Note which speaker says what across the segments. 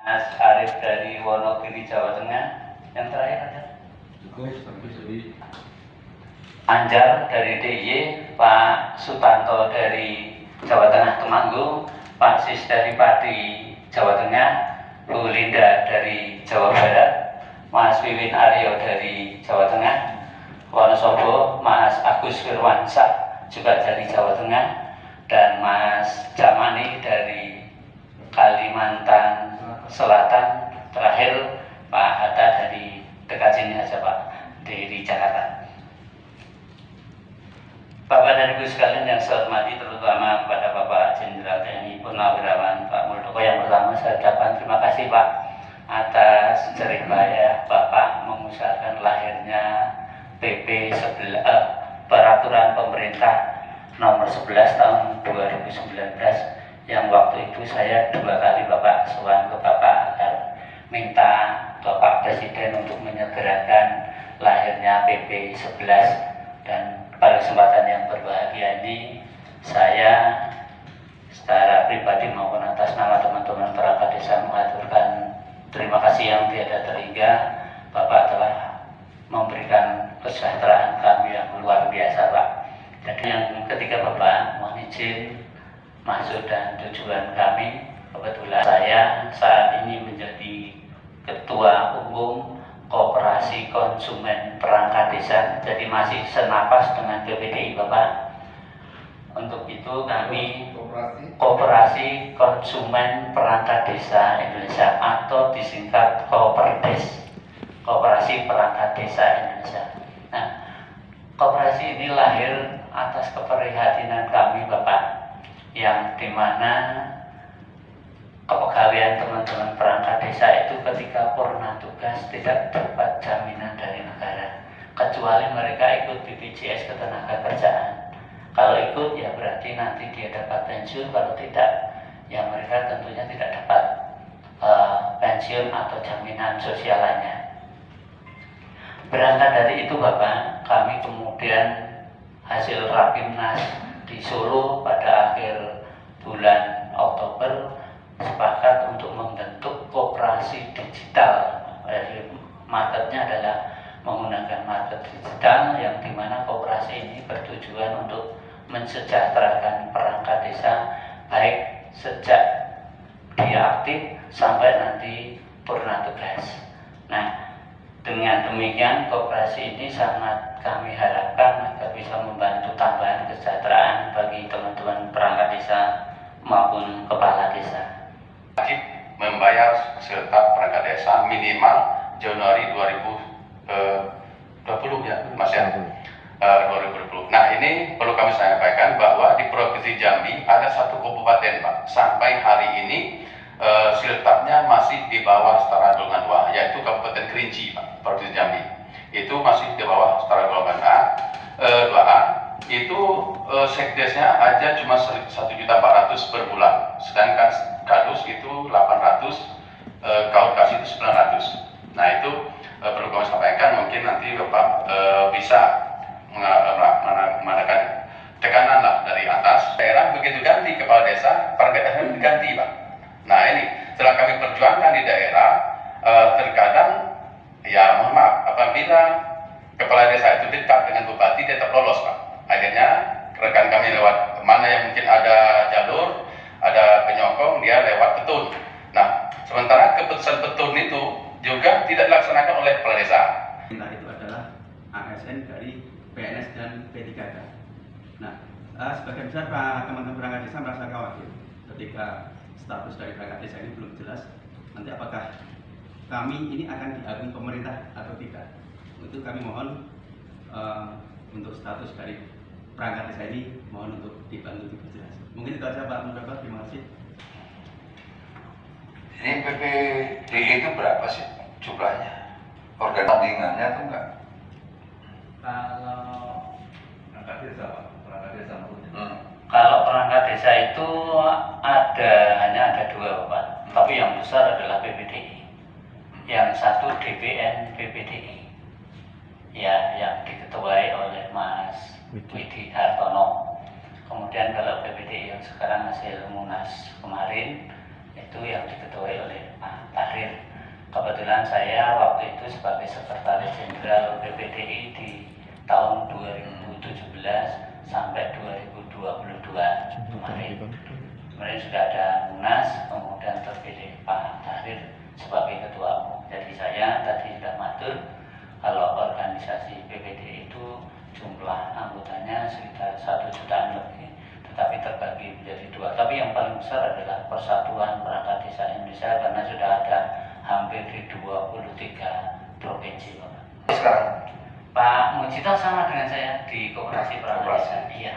Speaker 1: Mas Arif dari Wonogiri, Jawa Tengah. Yang terakhir ada Anjar dari DIY, Pak Sutanto dari Jawa Tengah Temanggung, Pak Sis dari Pati, Jawa Tengah, Bu Linda dari Jawa Barat, Mas Wiwin Aryo dari Jawa Tengah, Wonosobo, Mas Agus Firwansyah juga dari Jawa Tengah, dan Mas Jamani dari Kalimantan Selatan. Terakhir Pak Hatta dari dekat sini aja Pak, dari Jakarta. Bapak dan Ibu sekalian yang saya hormati, terutama kepada Bapak Jenderal TNI Purnawirawan Pak Muldoko, yang pertama saya ucapkan terima kasih Pak atas jerih payah Bapak mengusahakan lahirnya PP 11, Peraturan Pemerintah Nomor 11 Tahun 2019, yang waktu itu saya 2 kali Bapak sowan ke Bapak agar minta Bapak Presiden untuk menyegerakan lahirnya PP 11. Dan pada kesempatan yang berbahagia ini, saya secara pribadi maupun atas nama teman-teman perangkat desa mengaturkan terima kasih yang tiada terhingga. Bapak telah memberikan kesejahteraan kami yang luar biasa Pak. Jadi yang ketiga Bapak, mohon izin maksud dan tujuan kami, kebetulan saya saat ini menjadi Ketua Umum Koperasi Konsumen Perangkat Desa, jadi masih senapas dengan PPDI Bapak. Untuk itu kami Koperasi Konsumen Perangkat Desa Indonesia atau disingkat Koperdes, Koperasi Perangkat Desa Indonesia. Nah, koperasi ini lahir atas keprihatinan kami Bapak, yang dimana kepegawaian teman-teman perangkat desa itu ketika purna tugas tidak dapat jaminan dari negara, kecuali mereka ikut BPJS Ketenagakerjaan. Kalau ikut ya berarti nanti dia dapat pensiun, kalau tidak ya mereka tentunya tidak dapat pensiun atau jaminan sosial lainnya. Berangkat dari itu Bapak, kami kemudian hasil Rapimnas di Solo pada akhir bulan Oktober sepakat untuk membentuk koperasi digital. Jadi marketnya adalah menggunakan market digital, yang dimana koperasi ini bertujuan untuk mensejahterakan perangkat desa baik sejak dia aktif sampai nanti purna tugas. Nah, dengan demikian koperasi ini sangat kami harapkan agar bisa membantu tambahan kesejahteraan bagi teman-teman perangkat desa maupun kepala desa.
Speaker 2: Wajib membayar serta perangkat desa minimal Januari 2020 ya Mas ya, 2020. Nah, ini perlu kami sampaikan bahwa di Provinsi Jambi ada 1 kabupaten Pak, sampai hari ini siltapnya masih di bawah setara golongan 2, yaitu Kabupaten Kerinci Pak, Provinsi Jambi. Itu masih di bawah setara golongan 2A. Itu sekdesnya aja cuma 1.400.000 per bulan, sedangkan kadus itu 800, kaudkas itu 900. Nah, itu perlu kami sampaikan, mungkin nanti Bapak bisa mengadakan tekanan lah dari atas. Daerah begitu ganti kepala desa, perangkat desa diganti Pak. Nah, ini setelah kami perjuangkan di daerah, terkadang ya mohon maaf, apabila kepala desa itu dekat dengan bupati dia tetap lolos Pak. Akhirnya rekan kami lewat mana yang mungkin ada jalur, ada penyokong, dia lewat petun. Nah, sementara keputusan petun itu juga tidak dilaksanakan oleh kepala desa.
Speaker 3: Itu adalah ASN dari PNS dan P3K. Nah, sebagian besar teman-teman perangkat desa merasa khawatir ketika status dari perangkat desa ini belum jelas, nanti apakah kami ini akan diakui pemerintah atau tidak. Itu kami mohon untuk status dari perangkat desa ini mohon untuk dibantu diperjelas. Mungkin itu saja Pak Muldoko, terima kasih.
Speaker 4: Ini PPDI itu berapa sih jumlahnya? Organ tandingannya atau enggak?
Speaker 1: Kalau
Speaker 4: perangkat desa Pak, perangkat desa
Speaker 1: Kalau perangkat desa itu hanya ada 2 Pak, tapi yang besar adalah PPDI. Yang satu DPN PPDI, ya, yang diketuai oleh Mas Widi Hartono. Kemudian kalau PPDI yang sekarang hasil Munas kemarin itu yang diketuai oleh Pak Tahrir. Kebetulan saya waktu itu sebagai Sekretaris Jenderal PPDI di tahun 2017 sampai 2022 kemarin. Kemarin sudah ada Munas, kemudian terpilih Pak Tahrir sebagai Ketua Umum. Jadi saya tadi sudah matur kalau organisasi PPDI itu jumlah anggotanya sekitar 1 jutaan lebih, tetapi terbagi menjadi 2. Tapi yang paling besar adalah Persatuan Perangkat Desa Indonesia karena sudah ada hampir di 23 provinsi, Pak.
Speaker 4: Sekarang
Speaker 1: Pak Mujito sama dengan saya di Koperasi Perangkat Desa. Iya.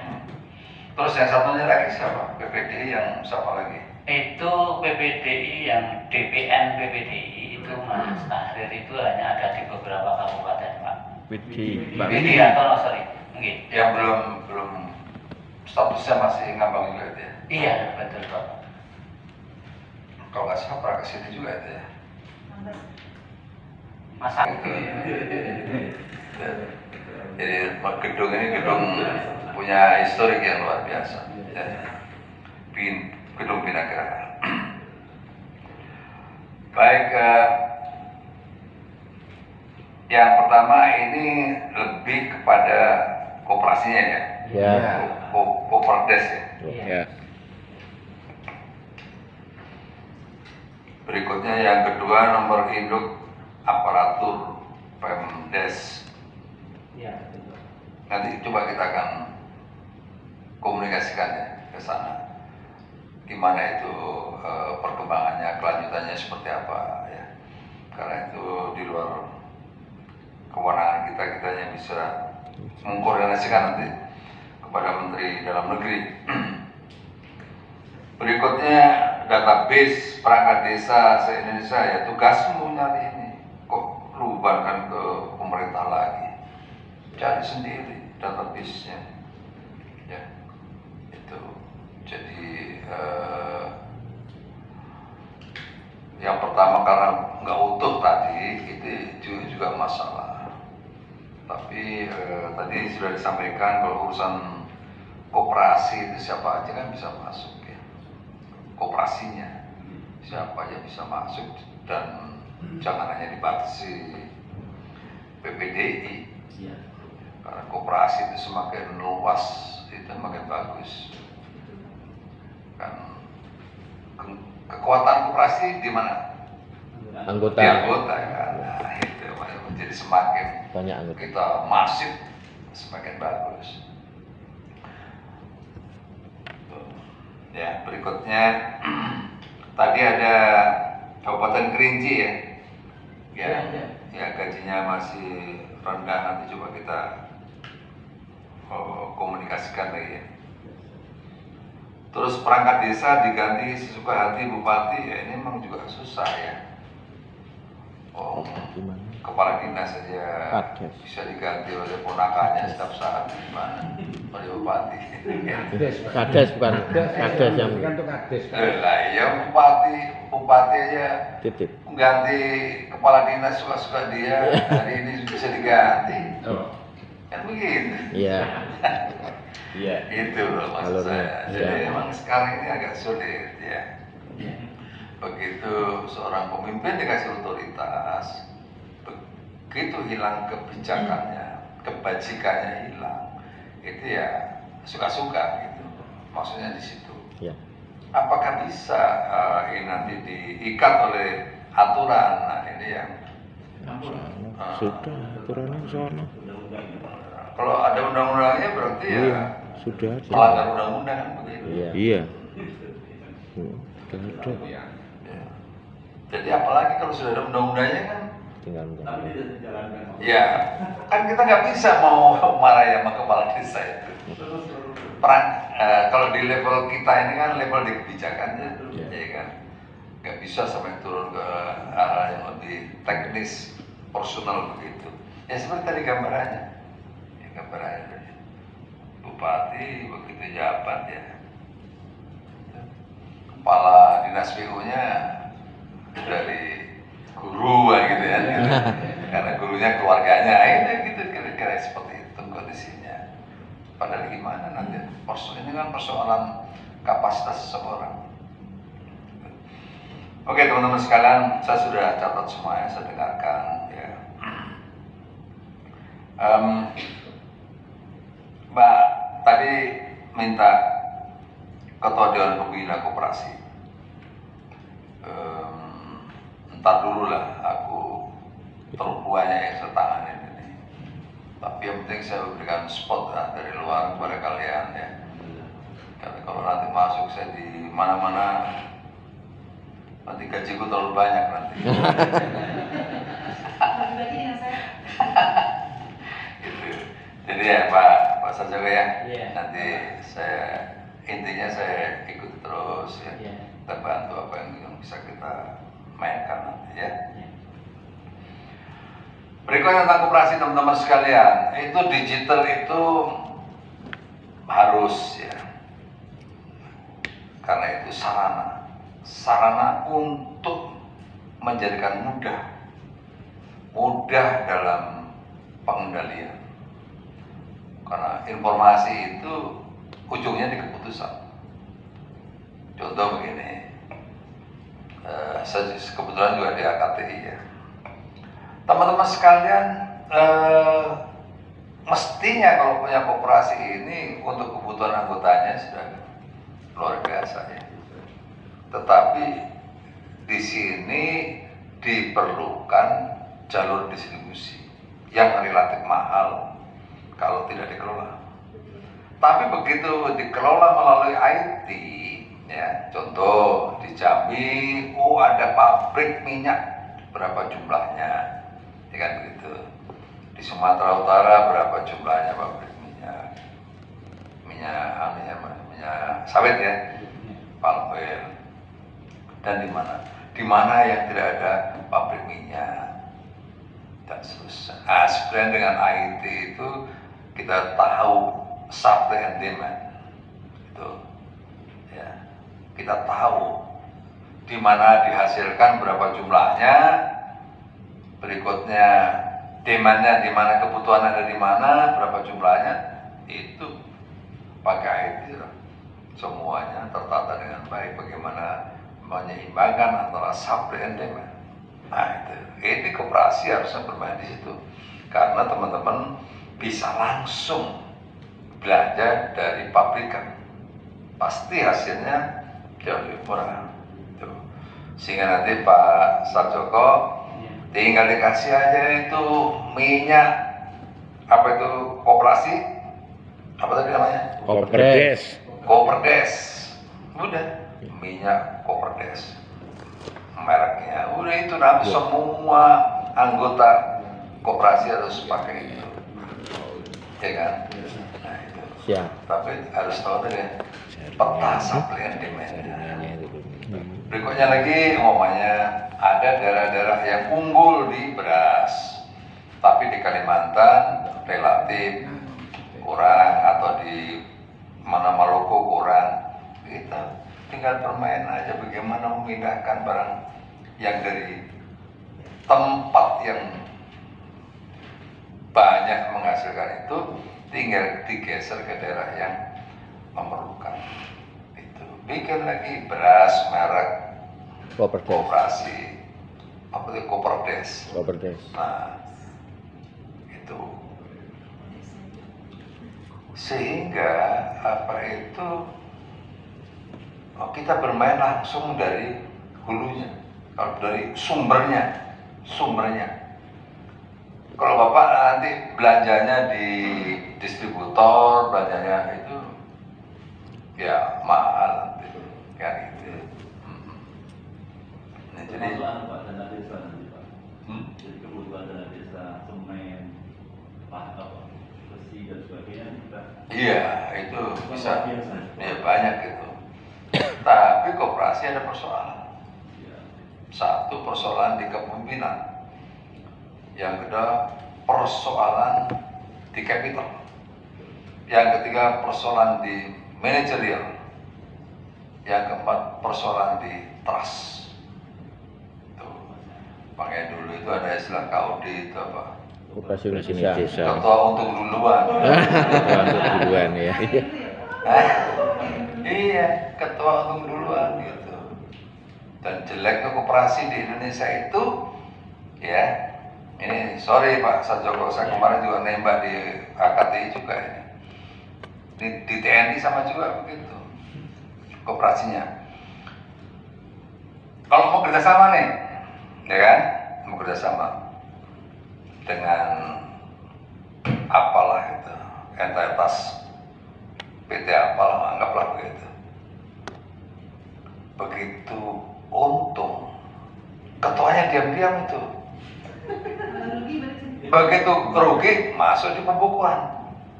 Speaker 4: terus yang satunya lagi siapa? PPDI yang siapa lagi?
Speaker 1: Itu PPDI yang DPN PPDI itu Mas Tahrir itu hanya ada di beberapa kabupaten, Pak.
Speaker 4: Ini
Speaker 1: Sorry. Mungkin.
Speaker 4: yang belum statusnya masih ngambang juga itu ya?
Speaker 1: Iya, betul, Pak.
Speaker 4: Kalau nggak salah pernah kesini juga itu ya?
Speaker 1: Mas
Speaker 4: Jadi gedung ini gedung punya historik yang luar biasa. Ya. Gedung Binagrara. Baik, yang pertama ini lebih kepada koperasinya ya.
Speaker 5: Ya.
Speaker 4: Koperdes ya.
Speaker 5: Ya.
Speaker 4: Berikutnya yang kedua nomor induk aparatur Pemdes.
Speaker 1: Iya, betul.
Speaker 4: Nanti coba kita akan komunikasikan ya ke sana. Gimana itu perkembangannya, kelanjutannya seperti apa ya. Karena itu di luar kewenangan kita yang bisa mengkoordinasikan nanti kepada Menteri Dalam Negeri. Berikutnya database perangkat desa se-Indonesia ya, tugasmu nyari ini. Kok lu bebankan ke pemerintah lagi? Cari sendiri database-nya. Ya. Itu. Jadi yang pertama karena nggak utuh tadi itu juga masalah. Tapi tadi sudah disampaikan kalau urusan koperasi itu siapa aja kan bisa masuk ya. Koperasinya siapa aja bisa masuk dan jangan hanya dibatasi PPDI. Karena koperasi itu semakin luas itu makin bagus. Kan kekuatan koperasi di mana?
Speaker 5: Anggota.
Speaker 4: Di anggota kan. Nah, itu menjadi semakin
Speaker 5: Banyak anggota.
Speaker 4: kita masif semakin bagus. Ya, berikutnya tadi ada Kabupaten Kerinci ya. Ya, gajinya masih rendah, nanti coba kita komunikasikan lagi ya. Terus perangkat desa diganti sesuka hati bupati, ya ini memang juga susah ya.
Speaker 5: Gimana?
Speaker 4: Kepala dinas saja
Speaker 5: Kades.
Speaker 4: bisa diganti oleh ponakannya setiap saat, gimana? Oleh bupati.
Speaker 5: Kades bukan kades yang
Speaker 4: Lah ya bupati aja
Speaker 5: titip.
Speaker 4: ganti kepala dinas suka-suka dia, hari ini bisa diganti. Kan begitu.
Speaker 5: Iya. Iya.
Speaker 4: Itu loh maksud saya. Jadi memang sekarang ini agak sulit ya. Begitu seorang pemimpin dikasih otoritas, begitu hilang kebijakannya, kebajikannya hilang, itu ya suka-suka gitu. Maksudnya di situ.
Speaker 5: Iya.
Speaker 4: Apakah bisa ini nanti diikat oleh aturan? Nah ini yang
Speaker 5: Sudah aturannya ke sana.
Speaker 4: kalau ada undang-undangnya berarti
Speaker 5: Iya,
Speaker 4: ya
Speaker 5: sudah ada.
Speaker 4: melanggar undang-undang kan begitu.
Speaker 5: Iya. Sudah ada.
Speaker 4: Ya. Jadi apalagi kalau sudah ada undang-undangnya kan,
Speaker 5: Tinggal menjalankan.
Speaker 4: ya kan kita nggak bisa mau marah sama kepala desa itu. Kalau di level kita ini kan level di kebijakannya, ya kan, nggak bisa sampai turun ke hal yang lebih teknis, personal begitu. Ya seperti tadi gambarannya, ya, gambarannya bupati begitu jabat ya, kepala dinas PU-nya dari guru gitu ya, gitu. Karena gurunya keluarganya, ini gitu kira-kira seperti itu kondisinya. Padahal gimana nanti ini kan persoalan kapasitas seseorang. Oke teman-teman sekalian, saya sudah catat semuanya, saya dengarkan ya. Mbak tadi minta Ketua Dewan Pembina Koperasi. Entar dulu lah, aku terlalu banyak yang saya tanganin ini. Tapi yang penting saya berikan spot ya, dari luar kepada kalian ya. Karena kalau nanti masuk saya di mana-mana, nanti gajiku terlalu banyak nanti. Gitu. Jadi ya Pak Sarjoko ya, nanti saya intinya saya ikut terus ya. Kita bantu apa yang bisa kita mainkan nanti ya. Berikutnya tentang koperasi teman-teman sekalian, itu digital itu harus ya, karena itu sarana untuk menjadikan mudah dalam pengendalian. Karena informasi itu ujungnya di keputusan. Contoh begini, saya kebetulan juga di AKTI ya. Teman-teman sekalian, mestinya kalau punya koperasi ini untuk kebutuhan anggotanya sudah luar biasa ya. Tetapi di sini diperlukan jalur distribusi yang relatif mahal kalau tidak dikelola. Tapi begitu dikelola melalui IT, ya, contoh di Jambi, ada pabrik minyak, berapa jumlahnya, ya kan begitu. Di Sumatera Utara berapa jumlahnya pabrik minyak sawit ya, palm oil. Dan di mana yang tidak ada pabrik minyak dan seterusnya. Nah, sebenarnya dengan IT itu kita tahu supply and demand, itu ya, kita tahu di mana dihasilkan berapa jumlahnya, berikutnya demandnya di mana, kebutuhan ada di mana, berapa jumlahnya, itu pakai IT semuanya tertata dengan baik. Bagaimana menyeimbangkan antara supply and demand. Nah ini koperasi harusnya bermain di situ, karena teman-teman bisa langsung belanja dari pabrikan, pasti hasilnya jauh lebih murah. Tuh. Sehingga nanti Pak Sarjoko tinggal dikasih aja itu minyak, apa itu koperasi, apa tadi namanya? Koperdes. Udah, minyak Koperdes mereknya, udah itu nanti semua anggota koperasi harus pakai itu, ya kan? Nah itu.
Speaker 5: Siap.
Speaker 4: Tapi harus tahu tadi peta supply and demand. Berikutnya lagi, umpamanya ada daerah-daerah yang unggul di beras, tapi di Kalimantan relatif kurang, atau di mana Maluku kurang. Kita tinggal bermain aja bagaimana memindahkan barang yang dari tempat yang banyak menghasilkan itu, tinggal digeser ke daerah yang memerlukan. Itu bikin lagi beras merek koperasi, apa itu Koperdes. Nah itu sehingga apa itu, kita bermain langsung dari hulunya, kalau dari sumbernya. Kalau Bapak nanti belanjanya di distributor, belanjanya itu ya mahal nanti, kan gitu. Nah, jadi
Speaker 6: Pak, dana desa nanti Pak. Jadi kebutuhan dana desa, semen, besi dan sebagainya kita.
Speaker 4: iya itu bisa, ya banyak gitu. Tapi koperasi ada persoalan. Satu, persoalan di kepemimpinan. Yang kedua, persoalan di capital. Yang ketiga, persoalan di manajerial. Yang keempat, persoalan di trust. Tuh. Makanya dulu itu ada istilah KUD itu apa?
Speaker 5: Koperasi Indonesia.
Speaker 4: Ketua untuk duluan.
Speaker 5: Ketua untuk duluan ya.
Speaker 4: Iya, ketua untung duluan gitu. Dan jeleknya koperasi di Indonesia itu, ya, ini sorry Pak Satjoko, saya kemarin juga nembak di AKTI juga ini. Di TNI sama juga begitu, koperasinya. Kalau mau kerjasama nih, ya kan, mau kerjasama dengan apalah itu, entitas PT apalah, anggaplah begitu. Begitu untung, ketuanya diam-diam itu. Begitu rugi, masuk di pembukuan.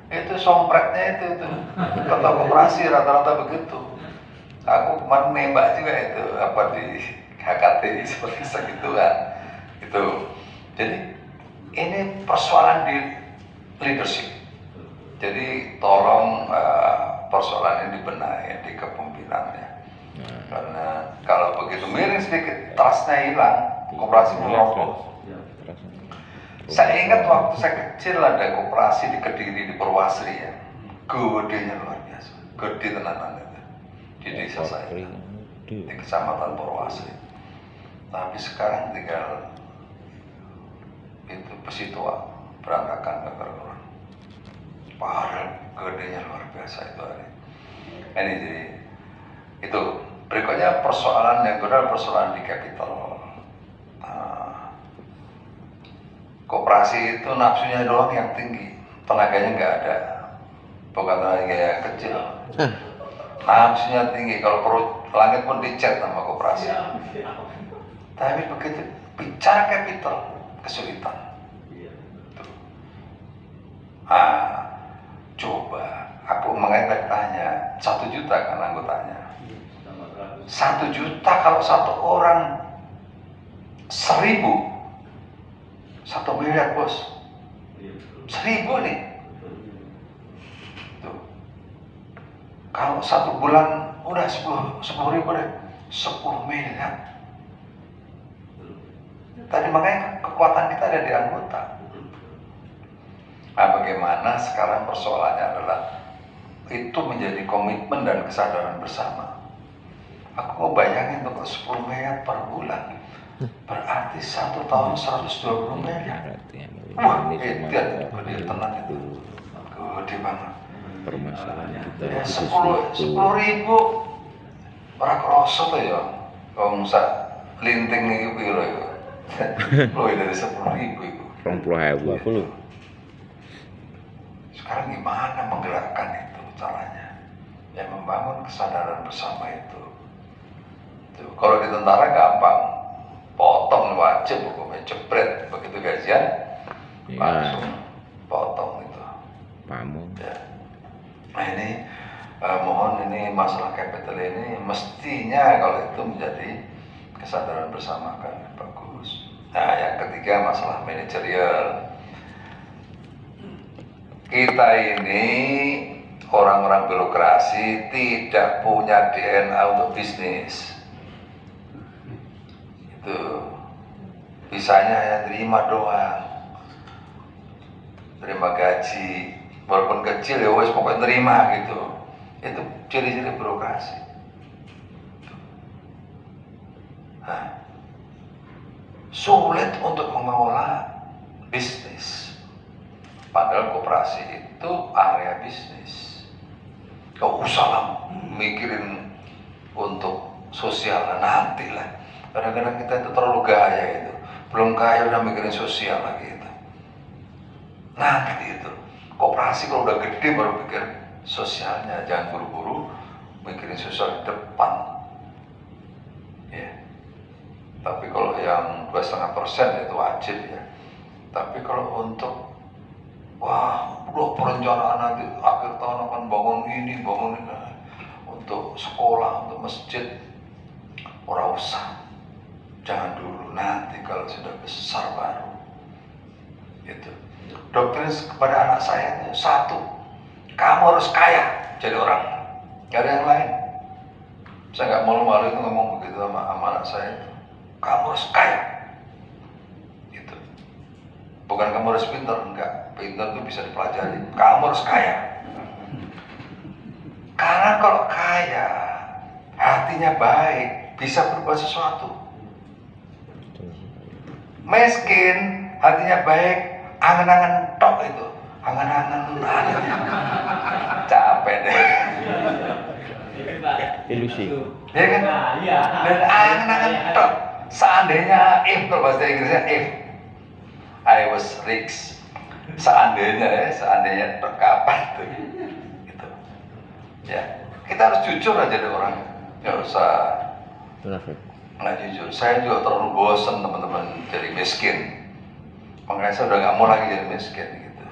Speaker 4: Itu sompretnya itu ketua koperasi rata-rata begitu. Aku kemarin nembak juga itu apa di HKT seperti segituan. Itu. Jadi ini persoalan di leadership. Jadi tolong persoalan ini dibenahi di kepemimpinannya. Karena kalau begitu miring sedikit, trustnya hilang, koperasi merokok. Saya ingat waktu saya kecil ada koperasi di Kediri, di Purwasri ya. Gedenya luar biasa, gede tenanan itu. Di desa saya, di kecamatan Purwasri. Tapi sekarang tinggal itu besi tua, berantakan gak. Padahal gedenya luar biasa itu hari. Ini jadi itu berikutnya persoalan yang kedua, persoalan di kapital. Koperasi itu nafsunya doang yang tinggi, tenaganya nggak ada, bukan tenaga yang kecil. Nafsunya tinggi, kalau perut langit pun dicat sama koperasi. Tapi begitu bicara kapital, kesulitan. Coba aku mengenai tanya 1 juta kan anggotanya. 1 juta kalau satu orang 1.000, 1 miliar bos. 1.000 nih. Tuh. Kalau 1 bulan udah 10 ribu deh, 10 miliar. Tadi makanya kekuatan kita ada di anggota. Nah, bagaimana sekarang persoalannya adalah itu menjadi komitmen dan kesadaran bersama. Aku mau bayangin tuh 10 miliar per bulan, berarti 1 tahun 120 miliar. Wah, gede tenang itu, gede banget.
Speaker 5: Permasalahan kita
Speaker 4: Ya 10 ribu, orang kroso tuh ya, kalau sak linting itu piro ya, lebih dari 10 ribu itu.
Speaker 5: 20.000
Speaker 4: Sekarang gimana menggerakkan itu caranya? Ya membangun kesadaran bersama itu. Tuh, kalau di tentara gampang, potong wajib hukumnya, jebret begitu gajian, langsung potong itu.
Speaker 5: pamong.
Speaker 4: Ya. Nah ini mohon ini masalah capital ini mestinya kalau itu menjadi kesadaran bersama kan bagus. Nah yang ketiga masalah manajerial. Kita ini orang-orang birokrasi tidak punya DNA untuk bisnis. Itu bisanya hanya terima doang, terima gaji, walaupun kecil ya wes pokoknya terima gitu. Itu ciri-ciri birokrasi. Nah, sulit untuk mengelola bisnis. Padahal koperasi itu area bisnis. Gak usah lah mikirin untuk sosial nanti lah. Kadang-kadang kita itu terlalu gaya itu. Belum kaya udah mikirin sosial lagi itu. Nanti itu. Koperasi kalau udah gede baru pikir sosialnya. Jangan buru-buru mikirin sosial di depan. Ya. Tapi kalau yang 2,5% itu wajib ya. Tapi kalau untuk perencanaan nanti akhir tahun akan bangun ini untuk sekolah, untuk masjid, ora usah. Jangan dulu, nanti kalau sudah besar baru. Itu. Doktrin kepada anak saya itu 1, kamu harus kaya jadi orang, gak ada yang lain. Saya nggak malu-malu itu ngomong begitu sama anak saya itu. Kamu harus kaya. Itu. Bukan kamu harus pintar, enggak. Pintar itu bisa dipelajari. Kamu harus kaya. Karena kalau kaya, hatinya baik, bisa berbuat sesuatu. Miskin, hatinya baik, angan-angan tok itu. Angan-angan, capek deh.
Speaker 5: Ilusi.
Speaker 4: Ya kan? Dan angan-angan tok. Seandainya if, kalau bahasa Inggrisnya if I was rich, seandainya terkapan tuh, gitu. Ya, kita harus jujur aja deh orang, nggak usah nggak jujur. Saya juga terlalu bosan teman-teman jadi miskin, makanya saya udah nggak mau lagi jadi miskin gitu.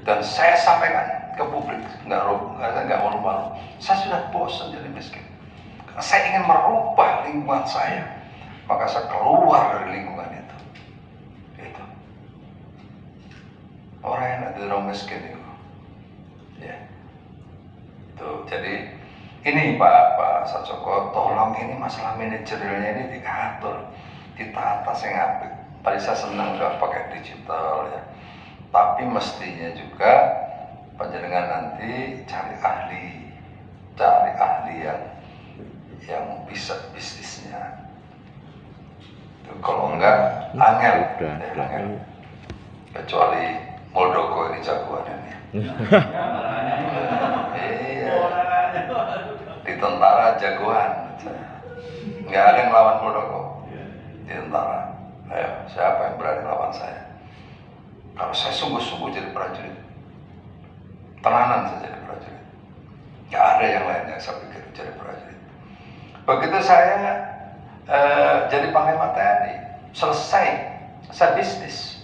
Speaker 4: Dan saya sampaikan ke publik, nggak malu-malu, saya sudah bosan jadi miskin. Karena saya ingin merubah lingkungan saya, maka saya keluar dari lingkungan itu. Itu orang yang ada orang miskin itu, ya. Tuh, jadi ini Pak Satjoko, tolong ini masalah manajerialnya ini diatur, ditata saya apik. Tadi saya senang udah pakai digital ya, tapi mestinya juga panjenengan nanti cari ahli yang bisa bisnisnya. Kalau enggak, angel. Kecuali Muldoko ini jagoan ini. Iya. Di tentara jagoan. Nggak ada yang lawan Muldoko. Di tentara. Ayo, siapa yang berani lawan saya? Kalau saya sungguh-sungguh jadi prajurit, tenanan saya jadi prajurit. Nggak ada yang lain yang saya pikir jadi prajurit. Begitu saya jadi panglima TNI, selesai, saya bisnis.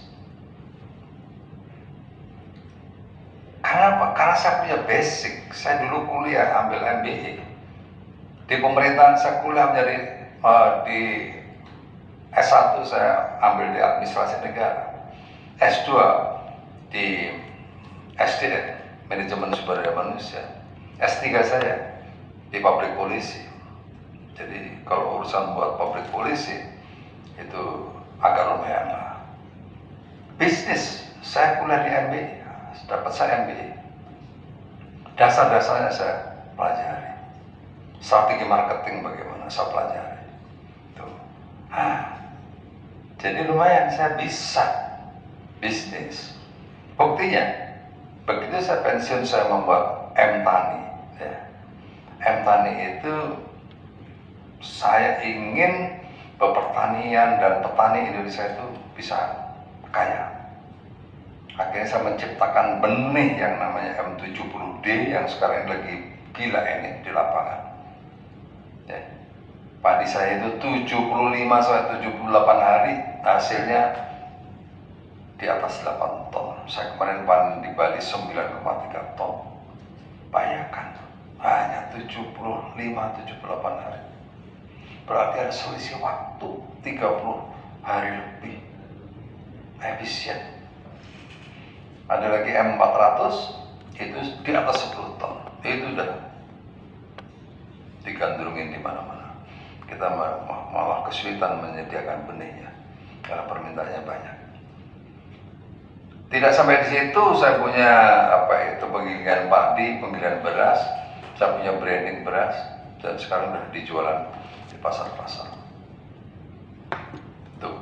Speaker 4: Karena apa? Karena saya punya basic. Saya dulu kuliah ambil MBA. Di pemerintahan saya kuliah menjadi di S1 saya ambil di administrasi negara, S2 di SDM, manajemen sumber daya manusia, S3 saya di pabrik polisi. Jadi kalau urusan buat pabrik polisi itu agak lumayan lah. Bisnis, saya kuliah di MBA, dapat saya MBA. Dasar-dasarnya saya pelajari. Strategi marketing bagaimana saya pelajari. Tuh. Jadi lumayan saya bisa bisnis. Buktinya, begitu saya pensiun saya membuat M-Tani. Ya. M-Tani itu saya ingin pertanian dan petani Indonesia itu bisa kaya. Akhirnya saya menciptakan benih yang namanya M70D yang sekarang lagi gila ini di lapangan. Ya. Padi saya itu 75-78 hari, hasilnya di atas 8 ton. Saya kemarin panen di Bali 9,3 ton. Bayangkan, hanya 75-78 hari. Berarti ada selisih waktu 30 hari lebih. Efisien. Ada lagi M400, itu di atas 10 ton. Itu udah digandrungin di mana-mana. Kita malah kesulitan menyediakan benihnya karena permintaannya banyak. Tidak sampai di situ, saya punya penggilingan padi, penggilingan beras, saya punya branding beras, dan sekarang sudah dijualan di pasar-pasar. Tuh,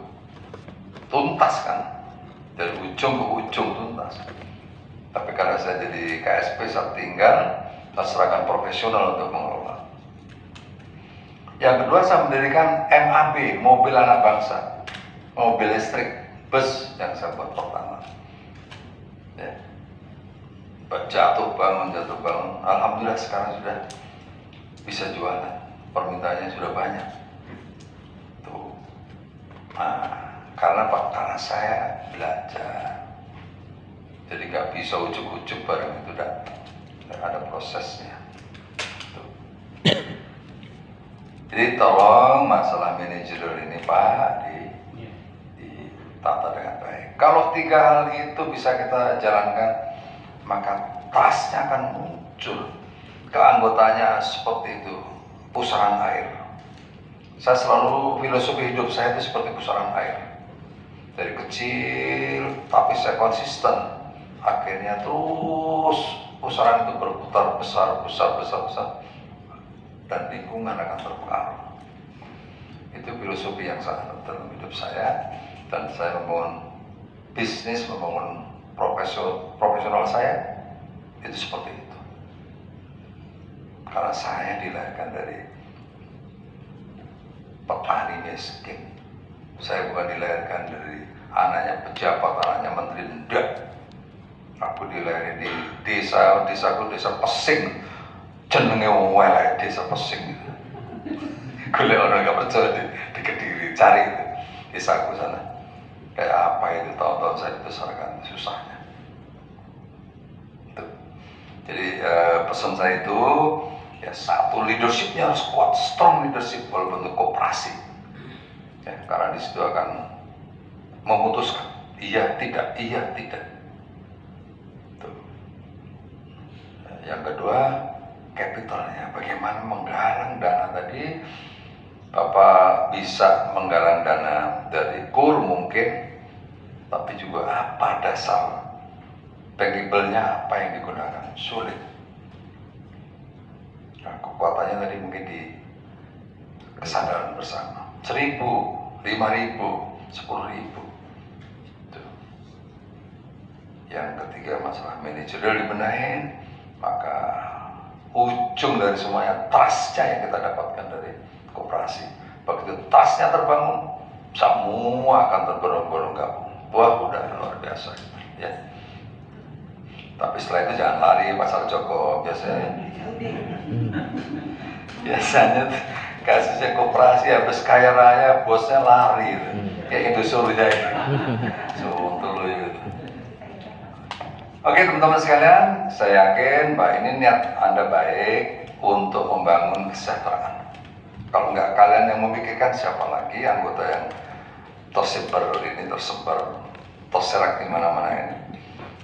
Speaker 4: tuntas kan, dari ujung ke ujung tuntas. Tapi karena saya jadi KSP, saya tinggal, saya serahkan profesional untuk mengelola. Yang kedua, saya mendirikan MAB, Mobil Anak Bangsa, mobil listrik, bus yang saya buat pertama. Ya. Jatuh bangun. Alhamdulillah sekarang sudah bisa jualan, permintaannya sudah banyak. Tuh. Karena saya belajar, jadi nggak bisa ujuk-ujuk barang itu datang, ada prosesnya. Tuh. Jadi tolong masalah manajerial ini Pak ditata dengan baik. Kalau 3 hal itu bisa kita jalankan, maka trustnya akan muncul. Keanggotanya seperti itu, pusaran air. Saya selalu, filosofi hidup saya itu seperti pusaran air. Dari kecil, tapi saya konsisten. Akhirnya terus pusaran itu berputar besar. dan lingkungan akan terpengaruh. Itu filosofi yang sangat dalam hidup saya, dan saya membangun bisnis, membangun profesional saya itu seperti itu. Karena saya dilahirkan dari petani miskin. Saya bukan dilahirkan dari anaknya pejabat, anaknya menteri, enggak. Aku dilahirkan di desaku desa Pesing, jenenge welek desa Pesing. Golek orang nggak percaya di Kediri, cari itu desaku sana. Kayak apa itu tahun-tahun saya dibesarkan, susahnya. Itu. Jadi pesan saya itu ya, satu, leadershipnya harus kuat, strong leadership walaupun untuk koperasi. Ya, karena di situ akan memutuskan iya tidak, iya tidak. Tuh. Yang kedua, capitalnya, bagaimana menggalang dana tadi. Bapak bisa menggalang dana dari KUR mungkin, tapi juga apa dasar bankable-nya, apa yang digunakan, sulit. Nah, kekuatannya tadi mungkin di kesadaran bersama. 1.000, 5.000, 10.000. Yang ketiga, masalah manajerial dibenahin, maka ujung dari semuanya trust-nya yang kita dapatkan dari koperasi. Begitu trust-nya terbangun, semua akan tergolong-golong gabung. Wah, udah luar biasa, ya. Tapi setelah itu jangan lari pasar Joko biasanya kasusnya koperasi habis kaya raya bosnya lari, kayak Indosuria ini. Oke teman-teman sekalian, saya yakin bahwa ini niat Anda baik untuk membangun kesejahteraan. Kalau nggak kalian yang memikirkan, siapa lagi anggota yang tersebar terserak di mana-mana ini.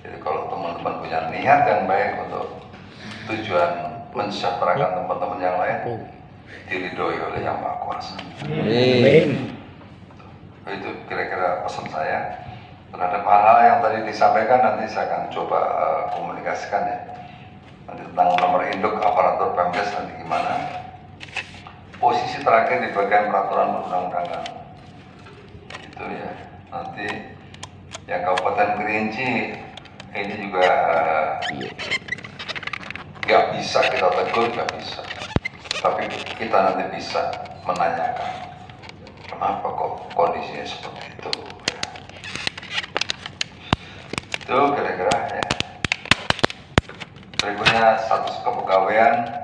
Speaker 4: Jadi kalau teman-teman punya niat yang baik untuk tujuan mensejahterakan teman-teman yang lain, diridhoi oleh Yang Maha Kuasa.
Speaker 5: Amin.
Speaker 4: Itu kira-kira pesan saya terhadap hal-hal yang tadi disampaikan. Nanti saya akan coba komunikasikan ya. Nanti tentang nomor induk aparatur Pemdes nanti gimana. Posisi terakhir di bagian peraturan perundang-undangan itu ya. Nanti yang Kabupaten Kerinci ini juga nggak bisa kita tegur, nggak bisa. Tapi kita nanti bisa menanyakan kenapa kok kondisinya seperti itu. Itu kira-kira ya. Berikutnya status kepegawaian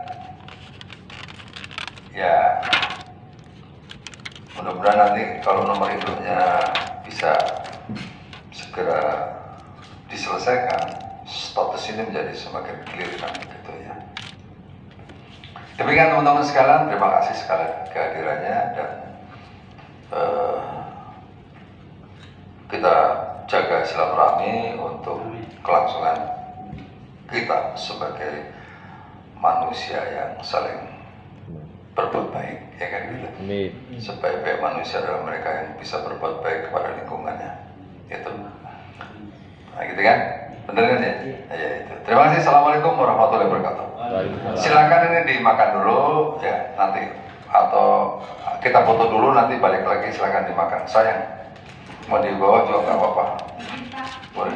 Speaker 4: ya, mudah-mudahan nanti kalau nomor induknya bisa segera diselesaikan, status ini menjadi semakin clear kan gitu ya. Demikian teman-teman sekalian, terima kasih sekali kehadirannya, dan kita jaga silaturahmi untuk kelangsungan kita sebagai manusia yang saling berbuat baik, ya kan gitu.
Speaker 5: Amin.
Speaker 4: Sebaik-baik manusia adalah mereka yang bisa berbuat baik kepada lingkungannya, gitu. Nah, gitu kan? Bener kan ya? Ya itu. Terima kasih. Assalamualaikum warahmatullahi wabarakatuh. Silakan ini dimakan dulu ya nanti, atau kita foto dulu nanti balik lagi, silakan dimakan. Sayang, mau dibawa juga nggak apa-apa. Boleh.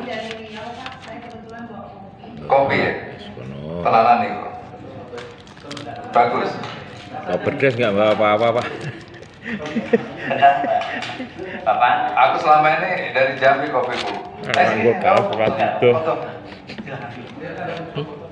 Speaker 4: Kopi ya? Tenanan nih. Bagus.
Speaker 5: Kalau pedas nggak bawa apa-apa, Pak.
Speaker 1: Bapak,
Speaker 4: Aku selama ini dari Jambi kopiku.
Speaker 5: Gua kalah, Pak.
Speaker 4: Foto.
Speaker 1: silakan.